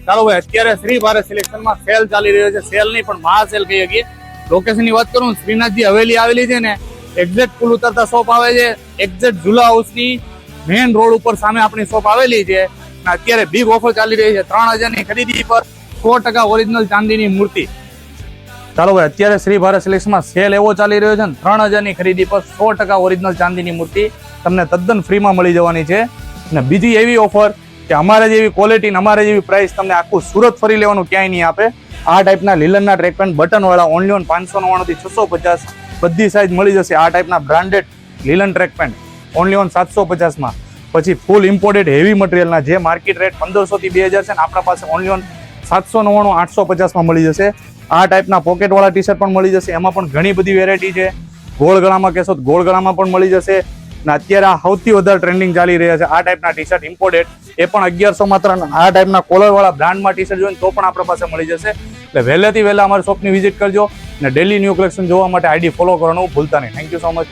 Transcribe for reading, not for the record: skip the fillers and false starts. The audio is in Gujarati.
ચાલો ભાઈ, અત્યારે શ્રી ભારત સિલેક્શનમાં સેલ ચાલી રહ્યો છે. સેલ નહીં પણ મહા સેલ કહી શકીએ. લોકેશન ની વાત કરું, શ્રીનાથજી હવેલી આવેલી છે ને, એક્ઝેક્ટ પુલ ઉતરતા શોપ આવે છે. એક્ઝેક્ટ ઝુલા હાઉસની મેઇન રોડ ઉપર સામે આપણી શોપ આવેલી છે. અત્યારે બિગ ઓફર ચાલી રહી છે. 3000 ની ખરીદી પર 100% ઓરિજિનલ ચાંદીની મૂર્તિ. ચાલો ભાઈ, અત્યારે શ્રી ભારત સિલેક્શનમાં સેલ એવો ચાલી રહ્યો છે ને, 3000 ની ખરીદી પર 100% ઓરિજિનલ ચાંદીની મૂર્તિ તમને તદ્દન ફ્રીમાં મળી જવાની છે. અને બીજી એવી ઓફર કે અમારે જેવી ક્વોલિટી ને અમારે જેવી પ્રાઇસ તમને આખું સુરત ફરી લેવાનું ક્યાંય નહીં આપે. આ ટાઈપના લીલનના ટ્રેક પેન્ટ બટન વાળા ઓનલી ઓન 599 થી 650 બધી સાઇઝ મળી જશે. આ ટાઈપના branded લીલન track pant only on 750 માં. પછી ફૂલ ઇમ્પોર્ટેડ હેવી મટીરિયલના જે માર્કેટ રેટ 1500 થી 2000 છે ને, આપણા પાસે ઓનલી ઓન 799 850 માં મળી જશે. આ ટાઈપના પોકેટ વાળા ટી શર્ટ પણ મળી જશે. એમાં પણ ઘણી બધી વેરાયટી છે. ગોળ ગળામાં કહેશો તો ગોળ ગળામાં પણ મળી જશે. અને અત્યારે આ સૌથી વધારે ટ્રેન્ડિંગ ચાલી રહ્યા છે આ ટાઈપના ટી શર્ટ ઇમ્પોર્ટેડ, એ પણ 1100 માત્ર. આ ટાઈપના કોલર વાળા બ્રાન્ડમાં ટી શર્ટ જોઈએ તો પણ આપણા પાસે મળી જશે. એટલે વહેલેથી વહેલા અમારી શોપની વિઝિટ કરજો અને ડેલી ન્યૂ કલેક્શન જોવા માટે આઈડી ફોલો કરવાનું ભૂલતા નહીં. Thank you so much.